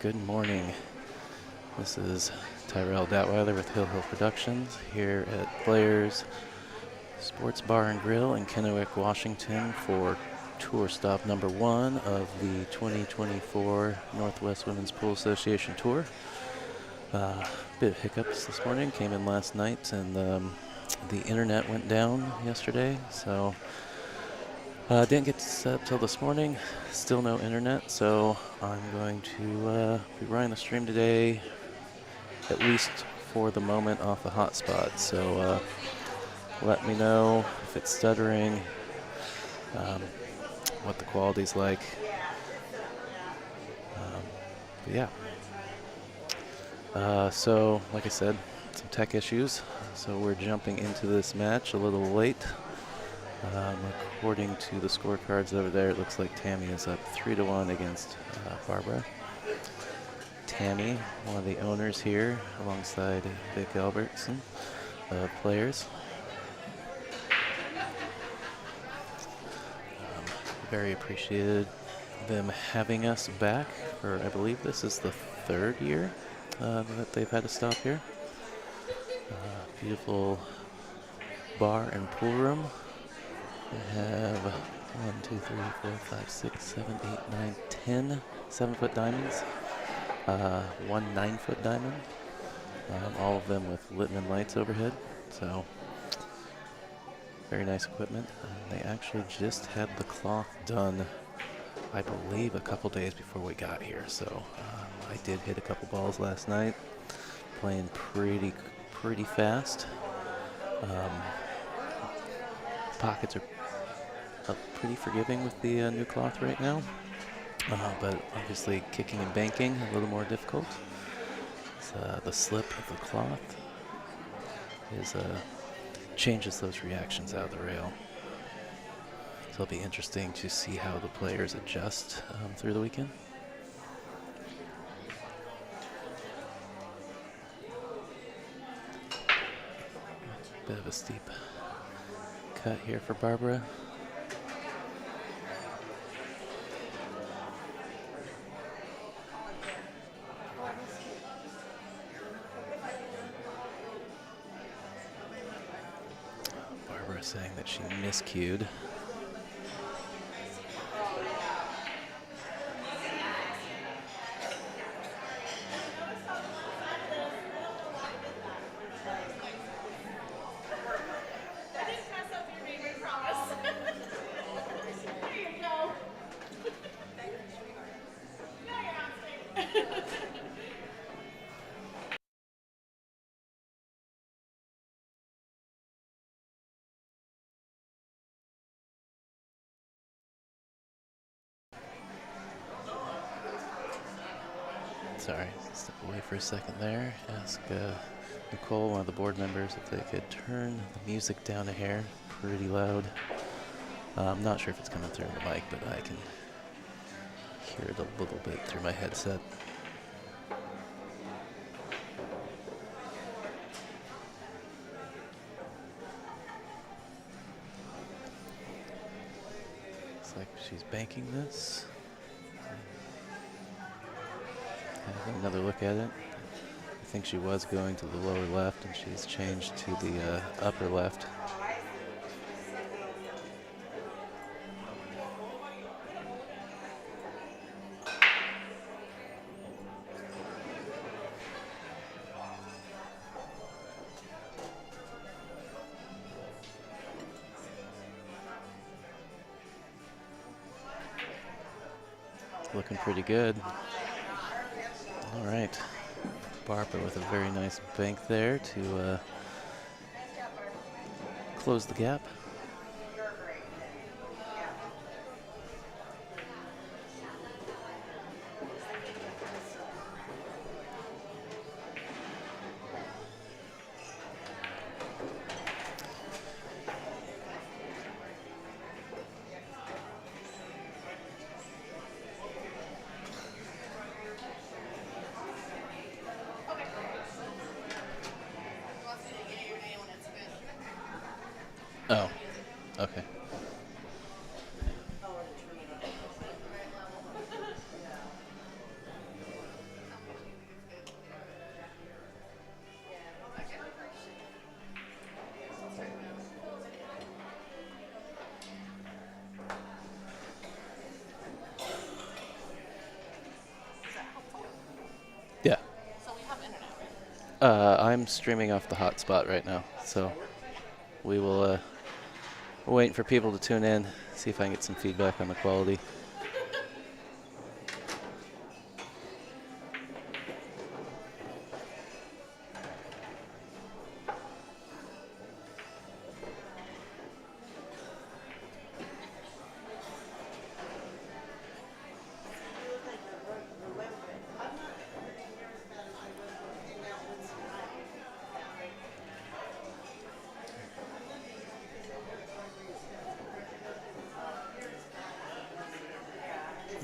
Good morning. This is Tyrell Datweiler with Hill Productions here at Players Sports Bar and Grill in Kennewick, Washington for tour stop number 1 of the 2024 Northwest Women's Pool Association Tour. Bit of hiccups this morning, came in last night, and the internet went down yesterday, so didn't get to set up till this morning. Still no internet, so I'm going to be running the stream today, at least for the moment, off a hotspot. So let me know if it's stuttering, what the quality's like. But yeah. So, like I said, some tech issues. So we're jumping into this match a little late. According to the scorecards over there, it looks like Tammy is up 3-1 against Barbara. Tammy, one of the owners here, alongside Vic Culbertson of Players. Very appreciated them having us back for, I believe this is the 3rd year that they've had to stop here. Beautiful bar and pool room. We have 1, 2, 3, 4, 5, 6, 7, 8, 9, 10 7-foot diamonds, 1 9-foot diamond, all of them with Littman lights overhead. So very nice equipment. They actually just had the cloth done, I believe, a couple days before we got here. So I did hit a couple balls last night, playing pretty fast. Pockets are pretty forgiving with the new cloth right now, but obviously kicking and banking a little more difficult. The slip of the cloth changes those reactions out of the rail. So it'll be interesting to see how the players adjust through the weekend. Bit of a steep cut here for Barbara. Barbara saying that she miscued. Sorry, step away for a second there. Ask Nicole, one of the board members, if they could turn the music down a hair. Pretty loud. I'm not sure if it's coming through the mic, but I can hear it a little bit through my headset. Looks like she's banking this. Have another look at it. I think she was going to the lower left, and she's changed to the upper left. Looking pretty good. All right, Barbara with a very nice bank there to close the gap. Oh, okay. I'm streaming off the hotspot right now, so we will wait for people to tune in, see if I can get some feedback on the quality.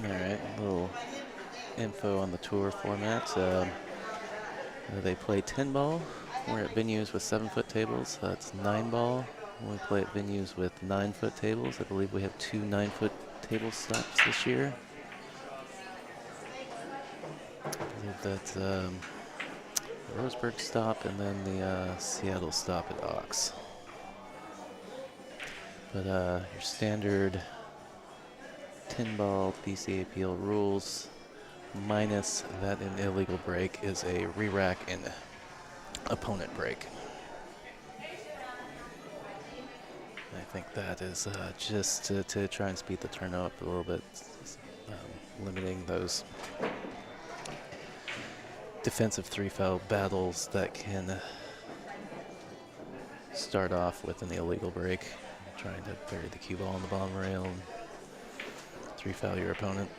All right, a little info on the tour format. They play 10 ball. We're at venues with 7-foot tables. That's 9 ball. We play at venues with 9-foot tables. I believe we have 2 9-foot table stops this year. I believe that's the Roseburg stop and then the Seattle stop at Ox. But your standard 10 ball BCAPL rules minus that an illegal break is a re-rack and opponent break. I think that is just to try and speed the turnout up a little bit, limiting those defensive 3-foul battles that can start off with an illegal break, trying to bury the cue ball on the bottom rail and 3-foul your opponent.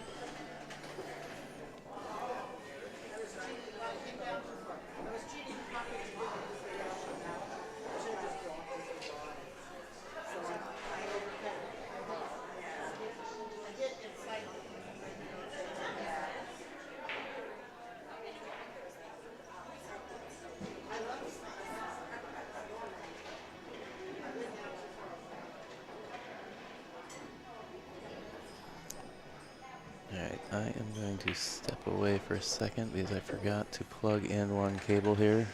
Alright, I am going to step away for a second because I forgot to plug in one cable here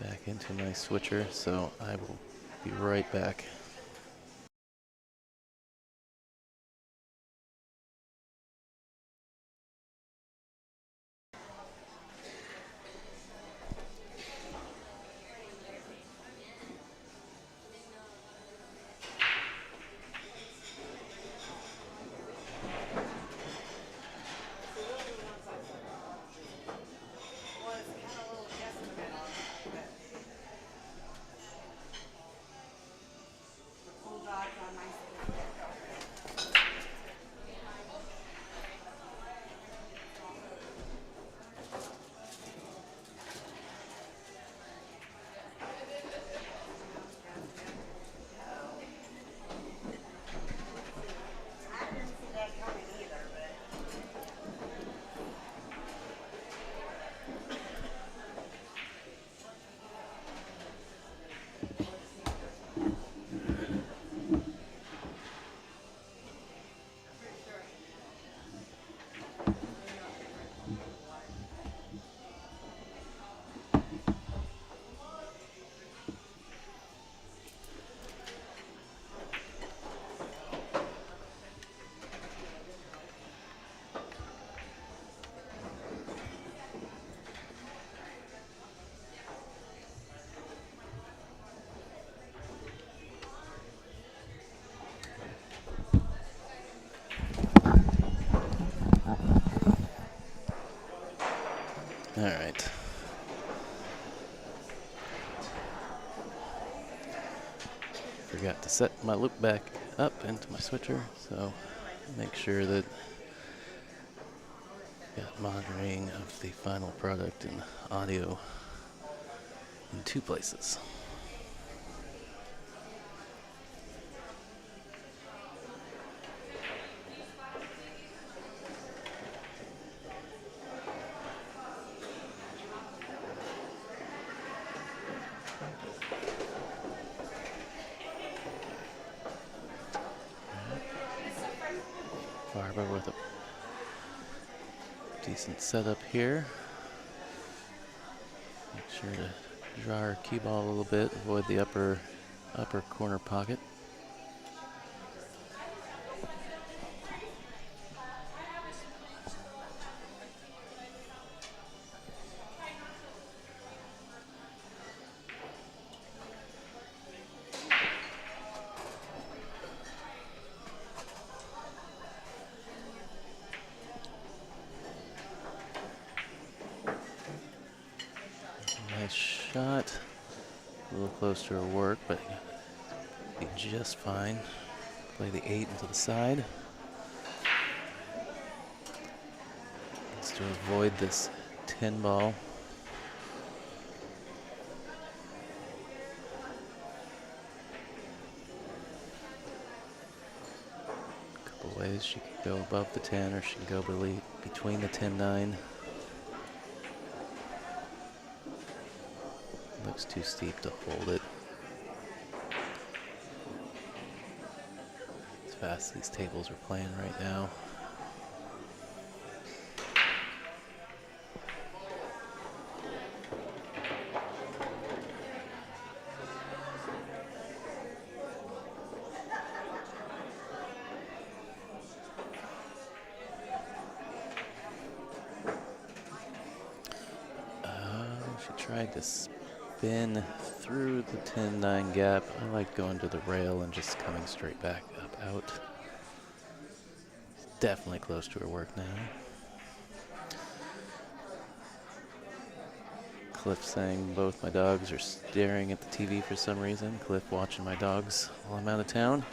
back into my switcher, so I will be right back. All right. Forgot to set my loop back up into my switcher, so make sure that got monitoring of the final product and audio in 2 places. Barbara with a decent setup here. Make sure to draw our cue ball a little bit, avoid the upper corner pocket. Nice shot. A little close to her work, but be just fine. Play the 8 into the side. Just to avoid this 10 ball. A couple ways. She could go above the 10 or she can go between the 10-9. Looks too steep to hold it. As fast as these tables are playing right now. She tried to spin through the 10-9 gap. I like going to the rail and just coming straight back up out. It's definitely close to her work now. Cliff saying both my dogs are staring at the TV for some reason. Cliff watching my dogs while I'm out of town.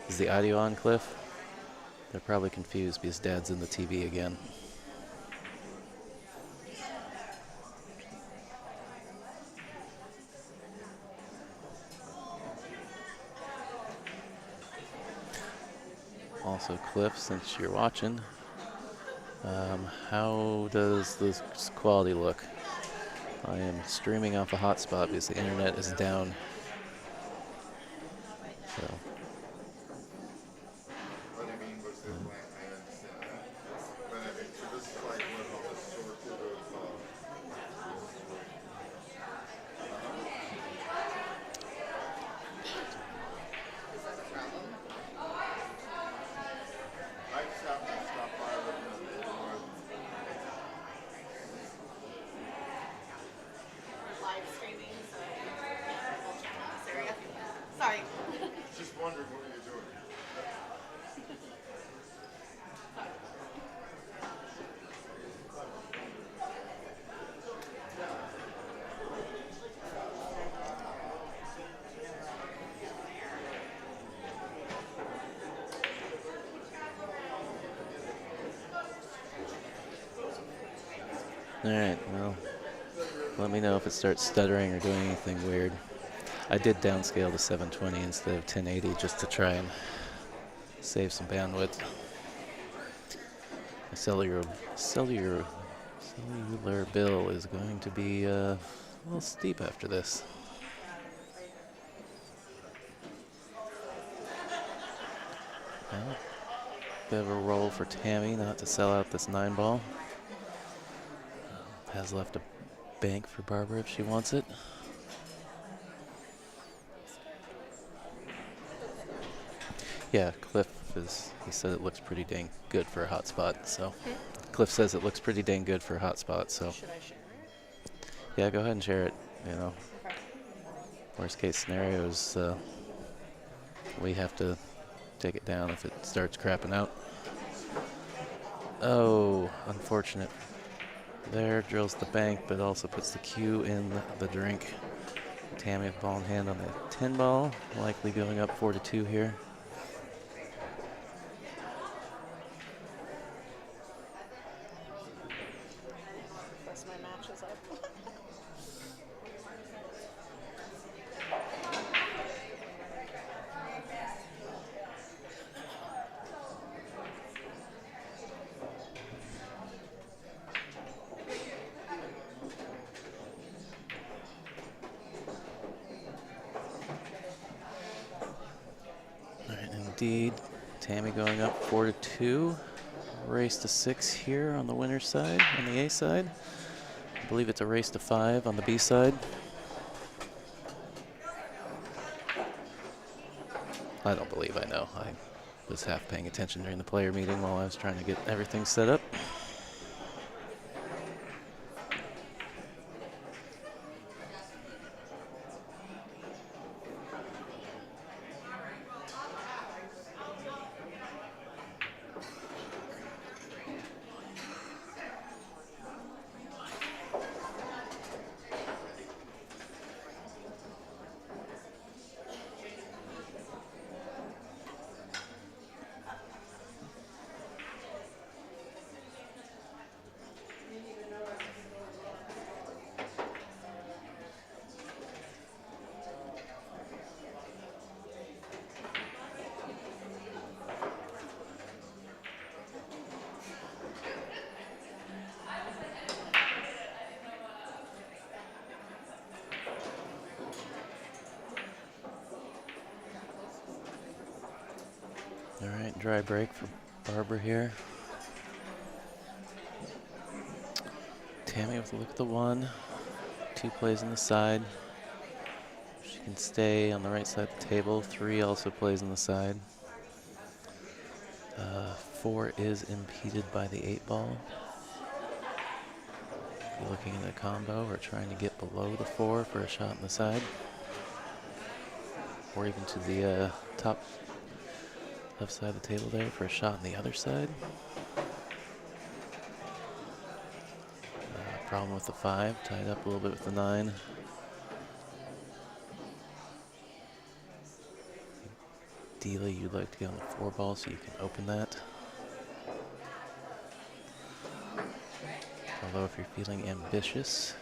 Is the audio on, Cliff? They're probably confused because Dad's in the TV again. Also, Cliff, since you're watching, how does this quality look? I am streaming off a hotspot because the internet is down. So. What do you mean? What's the plan? I understand that. But I mean, so this is like one of the sort of Is that a problem? I just happened to stop by looking at the Live streaming, so we'll check out this area. Sorry. just wondering what you're doing. All right, well, let me know if it starts stuttering or doing anything weird. I did downscale to 720 instead of 1080 just to try and save some bandwidth. My cellular bill is going to be a little steep after this. Well, bit of a roll for Tammy not to sell out this 9 ball. Has left a bank for Barbara if she wants it. Yeah, Cliff he said it looks pretty dang good for a hot spot, so. Cliff says it looks pretty dang good for a hot spot, so. Should I share it? Yeah, go ahead and share it, you know. Okay. Worst case scenario is we have to take it down if it starts crapping out. Oh, unfortunate. There, drills the bank, but also puts the cue in the drink. Tammy with ball in hand on the 10 ball, likely going up 4-2 here. Plus my match is up. Indeed, Tammy going up 4-2. Race to 6 here on the winner's side, on the A side. I believe it's a race to 5 on the B side. I don't believe I know. I was half paying attention during the player meeting while I was trying to get everything set up. dry break for Barbara here. Tammy with a look at the 1. 2 plays on the side. She can stay on the right side of the table. 3 also plays on the side. 4 is impeded by the 8 ball. If you're looking at a combo or trying to get below the 4 for a shot on the side. Or even to the top left side of the table there for a shot on the other side. Problem with the 5, tied up a little bit with the 9. Ideally, you'd like to get on the 4 ball so you can open that. Although if you're feeling ambitious,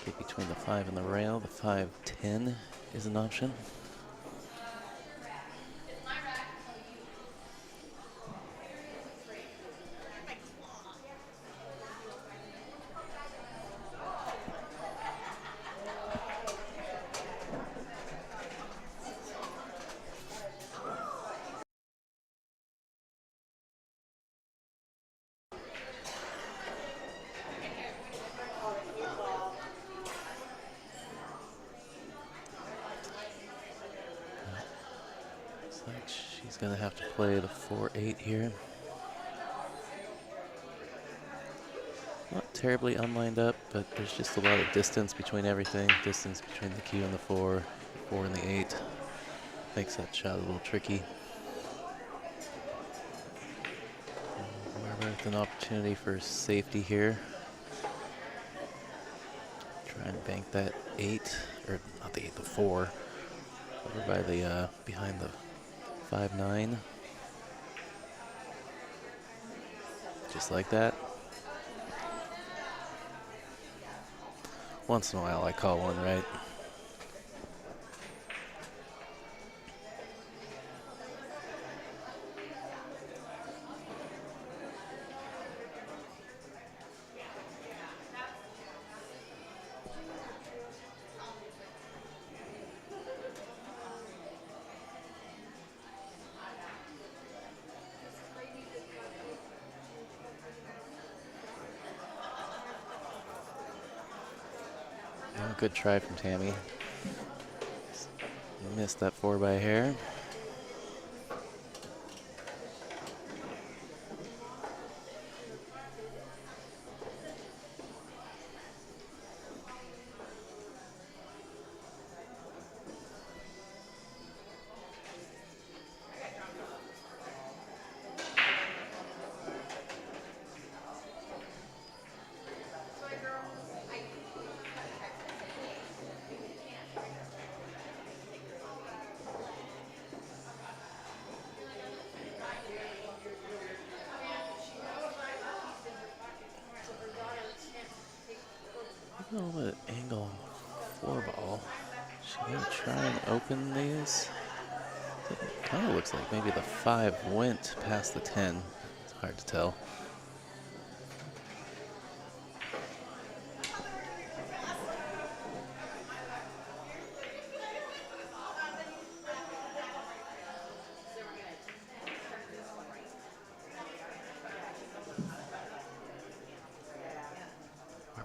get between the 5 and the rail. The 5-10 is an option. Looks like she's going to have to play the 4-8 here. Not terribly unlined up, but there's just a lot of distance between everything. Distance between the cue and the 4, 4 and the 8. Makes that shot a little tricky. We're with an opportunity for safety here. Try and bank that 8, or not the 8, the 4. Over by the, behind the 5-9. Just like that. Once in a while I call one right. Good try from Tammy. Missed that 4 by a hair. A little bit of angle on the 4 ball. She's gonna try and open these. It kind of looks like maybe the 5 went past the 10. It's hard to tell.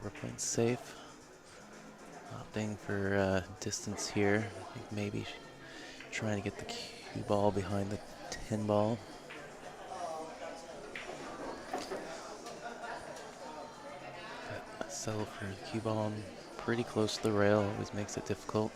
We're playing safe. Opting for distance here. I think maybe trying to get the cue ball behind the 10 ball. But settle for the cue ball pretty close to the rail. Always makes it difficult.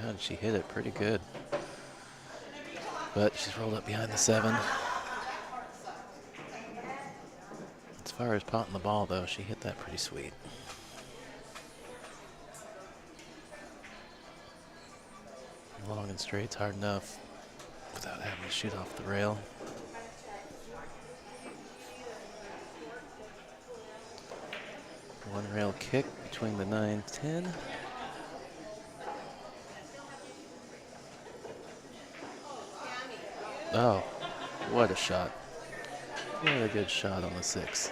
And she hit it pretty good. But she's rolled up behind the 7. As far as potting the ball, though, she hit that pretty sweet. Long and straight's hard enough without having to shoot off the rail. One rail kick between the 9-10. Oh, what a shot. What a good shot on the 6.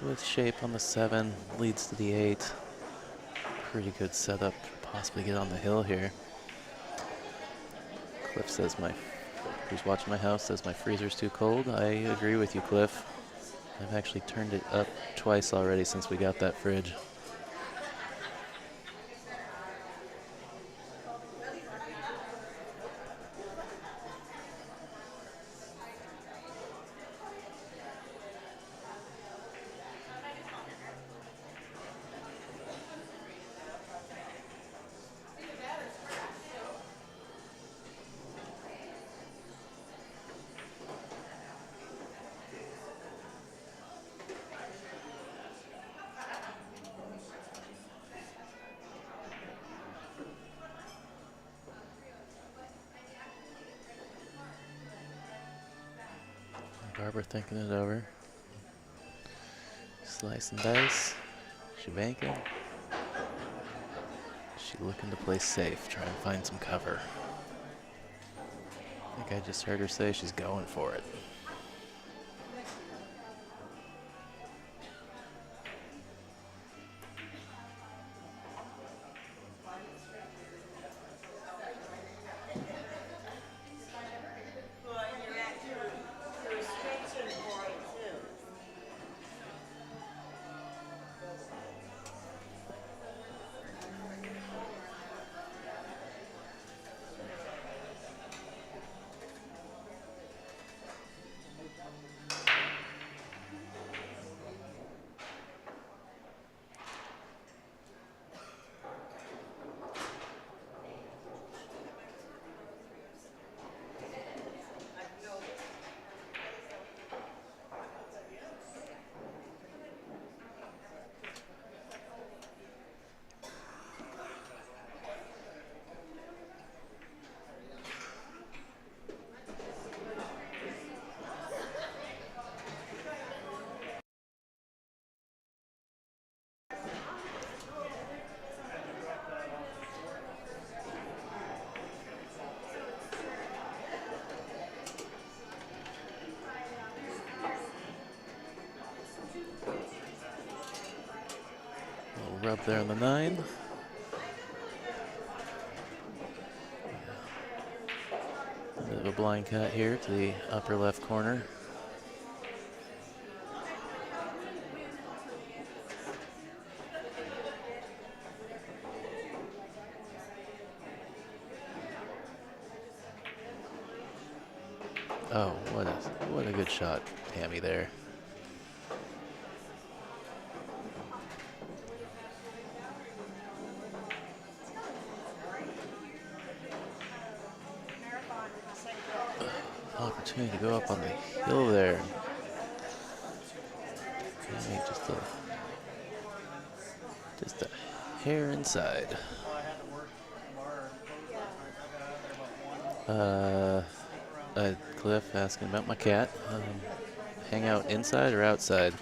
with shape on the 7, leads to the 8. Pretty good setup to possibly get on the hill here. Cliff says who's watching my house says my freezer's too cold. I agree with you, Cliff. I've actually turned it up twice already since we got that fridge. Barbara thinking it over. Slice and dice. She banking. She looking to play safe, try and find some cover. I think I just heard her say she's going for it. Little rub there on the 9. A bit of a blind cut here to the upper left corner. Oh, what a good shot, Tammy there. Opportunity to go up on the hill there. Tammy just a hair inside. Cliff asking about my cat. Hang out inside or outside?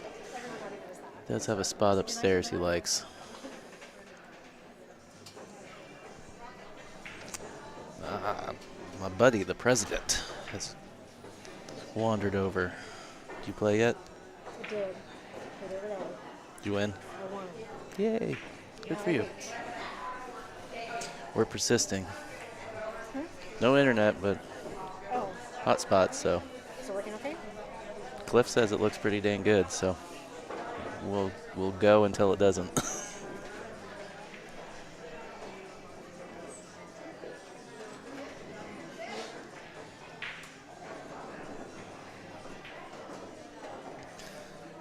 Does have a spot upstairs he likes. My buddy, the president, has wandered over. Did you play yet? I did. I did today. Did you win? I won. Yay. Good for you. We're persisting. No internet, but Oh, hotspot, so. is it working okay? Cliff says it looks pretty dang good, so we'll go until it doesn't.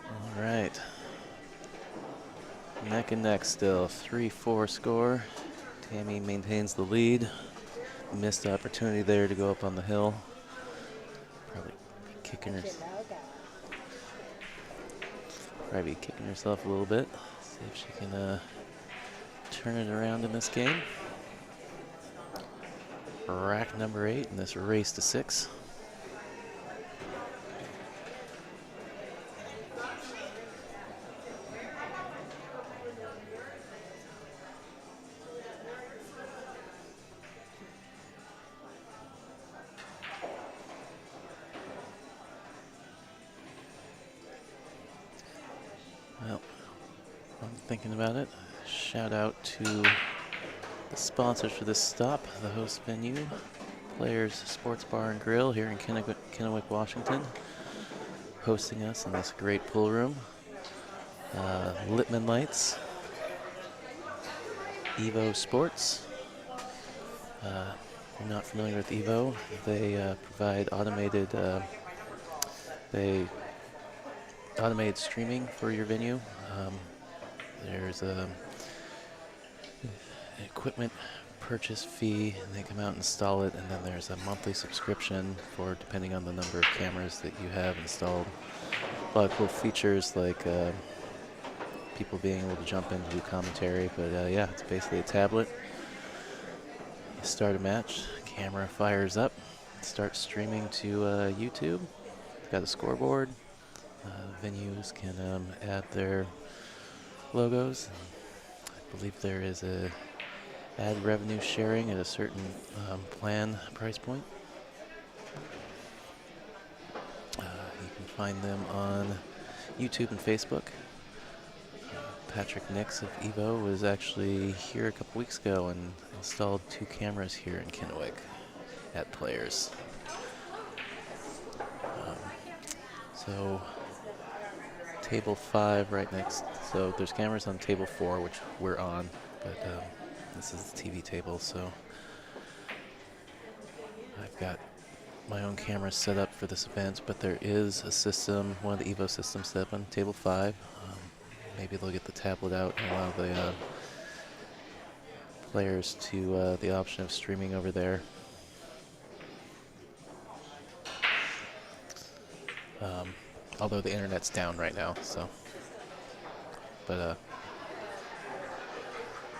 All right. Neck and neck still. 3-4 score. Tammy maintains the lead. Missed opportunity there to go up on the hill. Probably kicking herself a little bit. See if she can turn it around in this game. Rack number 8 in this race to 6. thinking about it, shout out to the sponsors for this stop, the host venue, Players Sports Bar and Grill here in Kennewick, Washington, hosting us in this great pool room. Littman Lights, Evo Sports. If you're not familiar with Evo, they provide automated streaming for your venue. There's an equipment purchase fee, and they come out and install it, and then there's a monthly subscription for depending on the number of cameras that you have installed. A lot of cool features like people being able to jump in to do commentary, but yeah, it's basically a tablet. You start a match, camera fires up, starts streaming to YouTube. It's got a scoreboard. Venues can add their logos. I believe there is a ad revenue sharing at a certain plan price point. You can find them on YouTube and Facebook. Patrick Nix of Evo was actually here a couple weeks ago and installed 2 cameras here in Kennewick at Players. So table 5 right next. So there's cameras on table 4, which we're on, but this is the TV table, so I've got my own camera set up for this event, but there is a system, one of the Evo systems set up on table 5. Maybe they'll get the tablet out and allow the players to the option of streaming over there. Although the internet's down right now, so. But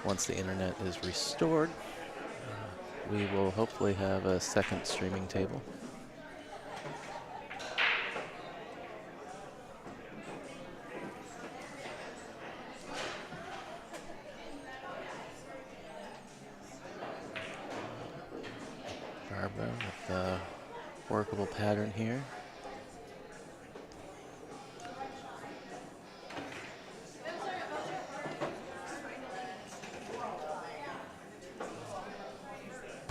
once the internet is restored, we will hopefully have a second streaming table. Barbara with a workable pattern here.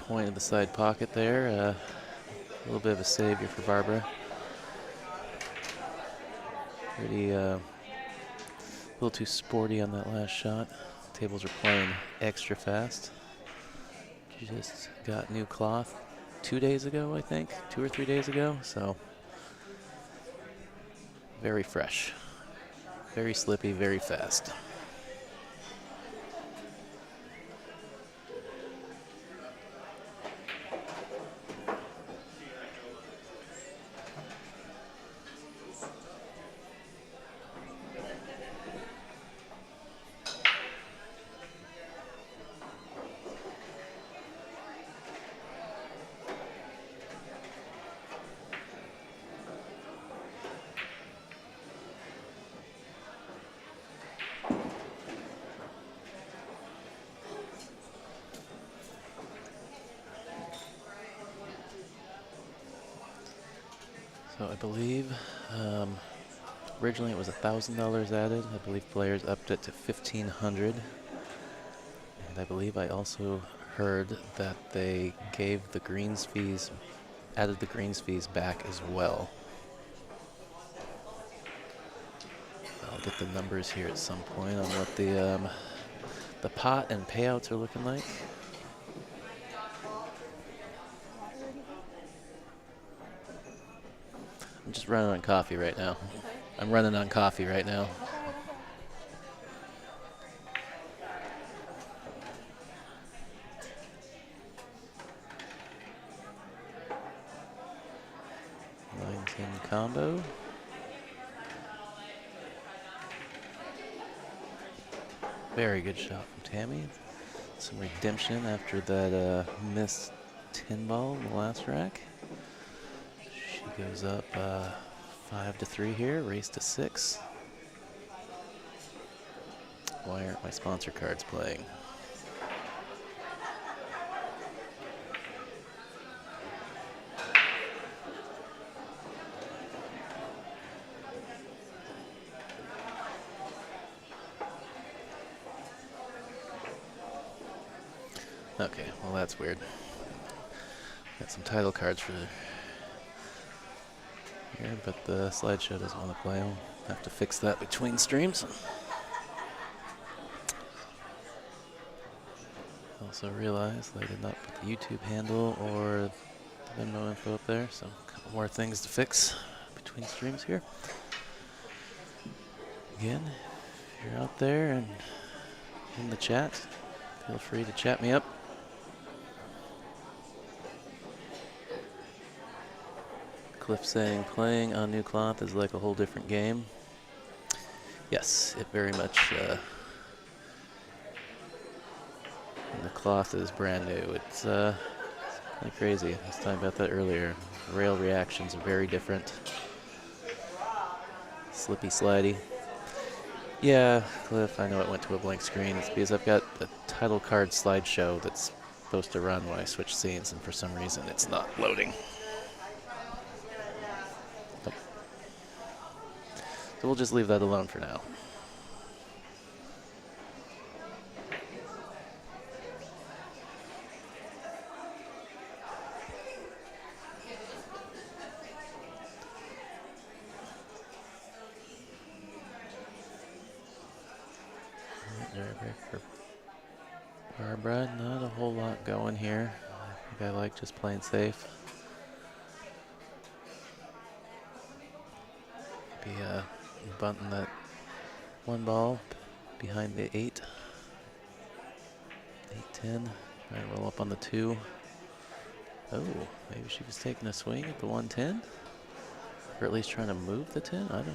Point of the side pocket there. A little bit of a savior for Barbara. Pretty a little too sporty on that last shot. Tables are playing extra fast. She just got new cloth 2 days ago, I think, 2 or 3 days ago. So very fresh, very slippy, very fast. So I believe originally it was $1,000 added. I believe Players upped it to $1,500. And I believe I also heard that they gave the greens fees, added the greens fees back as well. I'll get the numbers here at some point on what the pot and payouts are looking like. I'm just running on coffee right now. I'm running on coffee right now. Combo. Very good shot from Tammy. Some redemption after that missed tin ball in the last rack. She goes up 5-3 here, race to 6. Why aren't my sponsor cards playing? Okay, well that's weird. Got some title cards for here, but the slideshow doesn't want to play them. Have to fix that between streams. Also realized I did not put the YouTube handle or the Venmo info up there, so a couple more things to fix between streams here. Again, if you're out there and in the chat, feel free to chat me up. Cliff saying playing on new cloth is like a whole different game. Yes, it very much, and the cloth is brand new. It's kind of crazy. I was talking about that earlier. Rail reactions are very different. Slippy slidey. Yeah, Cliff, I know it went to a blank screen. It's because I've got a title card slideshow that's supposed to run when I switch scenes, and for some reason it's not loading. Nope. So we'll just leave that alone for now. For Barbara, not a whole lot going here. I think I like just playing safe. Maybe bunting that one ball behind the 8. 8-10. Try and roll up on the 2. Oh, maybe she was taking a swing at the 110? Or at least trying to move the 10? I don't know.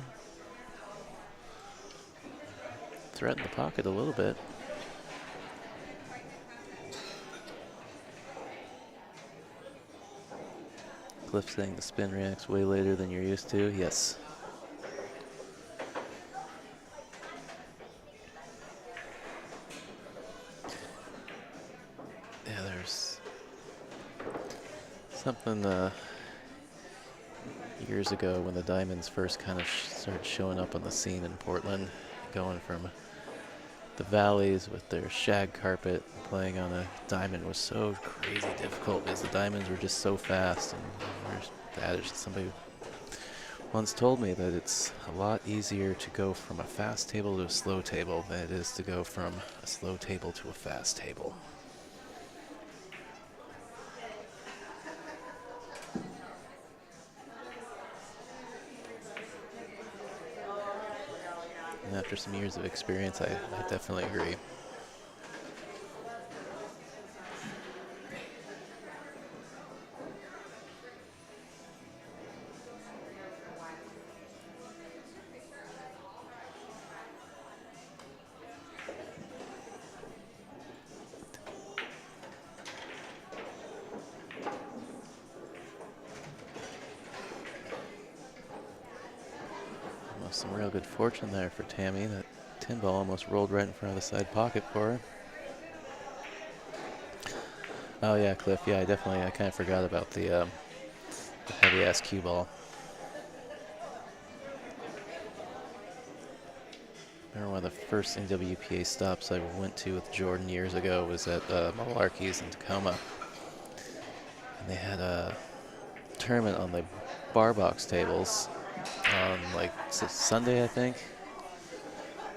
Threaten the pocket a little bit. Cliff saying the spin reacts way later than you're used to. Yes. Yeah, there's something years ago when the Diamonds first kind of started showing up on the scene in Portland, going from the valleys with their shag carpet, playing on a diamond was so crazy difficult because the diamonds were just so fast. And there's the adage that somebody once told me that it's a lot easier to go from a fast table to a slow table than it is to go from a slow table to a fast table. And after some years of experience, I definitely agree. Some real good fortune there for Tammy. That 10 ball almost rolled right in front of the side pocket for her. Oh yeah, Cliff. Yeah, I kind of forgot about the heavy ass cue ball. Remember one of the first NWPA stops I went to with Jordan years ago was at Malarkey's in Tacoma. And they had a tournament on the bar box tables on like Sunday, I think.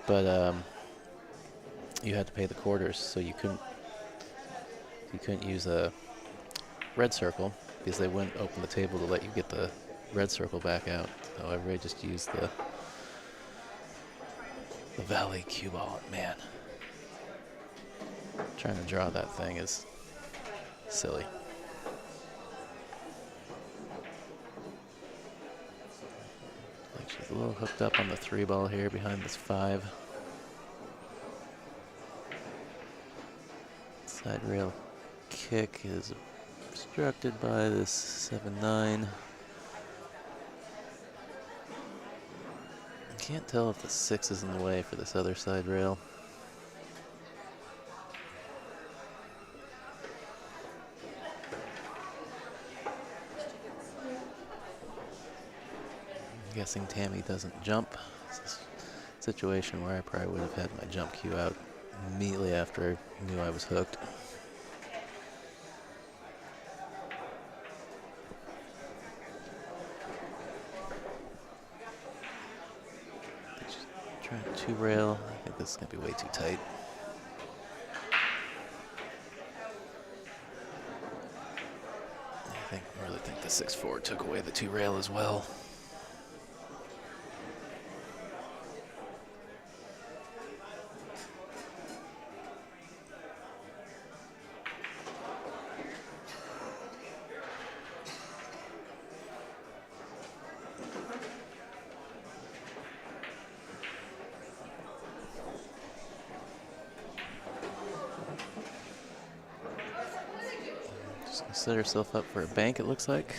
But you had to pay the quarters, so you couldn't use a red circle because they wouldn't open the table to let you get the red circle back out. So everybody just used the Valley cue ball. Man, trying to draw that thing is silly. Like she's a little hooked up on the 3 ball here behind this 5. Side rail kick is obstructed by this 7-9. Can't tell if the 6 is in the way for this other side rail. I'm guessing Tammy doesn't jump. It's a situation where I probably would have had my jump cue out immediately after I knew I was hooked. Trying two rail. I think this is going to be way too tight. I really think the 6-4 took away the two rail as well. Just gonna set herself up for a bank, it looks like.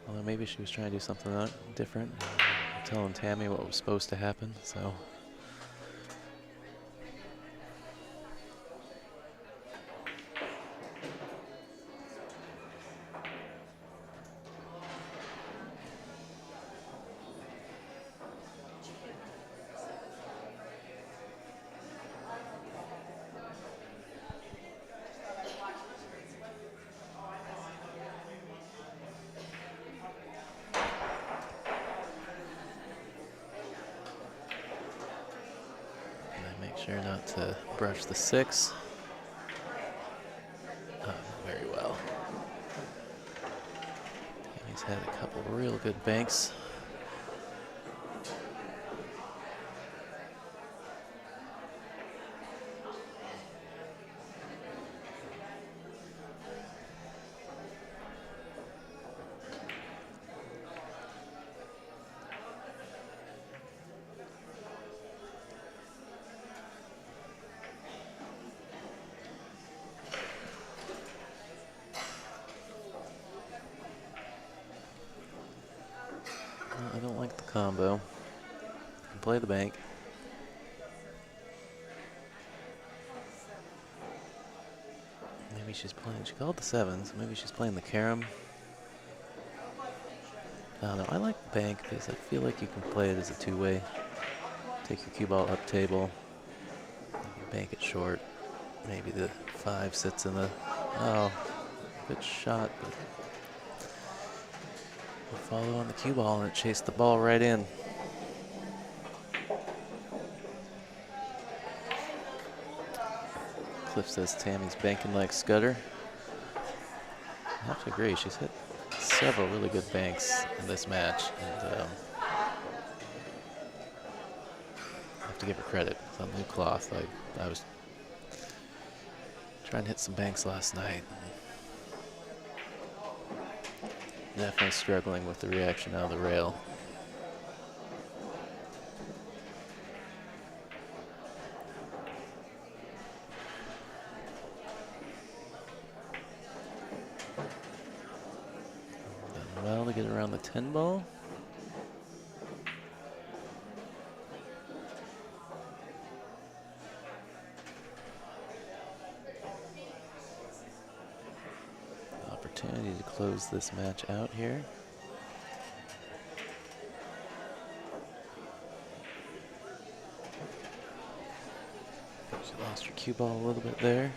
Although maybe she was trying to do something different. I'm telling Tammy what was supposed to happen, so. Make sure not to brush the 6. Very well. Tammy's had a couple real good banks. I don't like the combo. I can play the bank. Maybe she's playing, she called the 7s, maybe she's playing the carom. I don't know, I like the bank because I feel like you can play it as a two-way. Take your cue ball up table, maybe bank it short. Maybe the 5 sits in the, oh, good shot, but we'll follow on the cue ball and it chased the ball right in. Cliff says Tammy's banking like Scudder. I have to agree, she's hit several really good banks in this match, and I have to give her credit. It's on new cloth. I was trying to hit some banks last night. Definitely struggling with the reaction out of the rail. Done well to get around the 10 ball. Opportunity to close this match out here. She lost her cue ball a little bit there.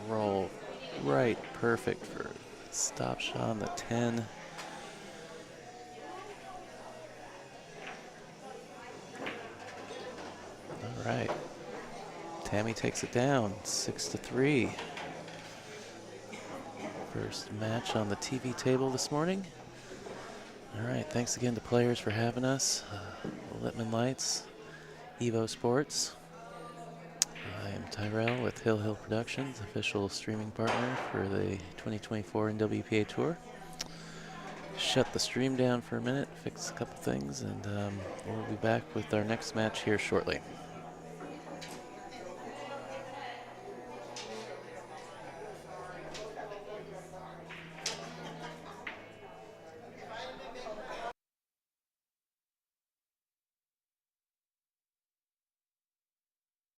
Roll right, perfect for stop shot on the 10. All right, Tammy takes it down, 6-3. First match on the TV table this morning. All right, thanks again to Players for having us. Littman Lights, Evo Sports. I am Tyrell with Hill Productions, official streaming partner for the 2024 NWPA Tour. Shut the stream down for a minute, fix a couple things, and we'll be back with our next match here shortly.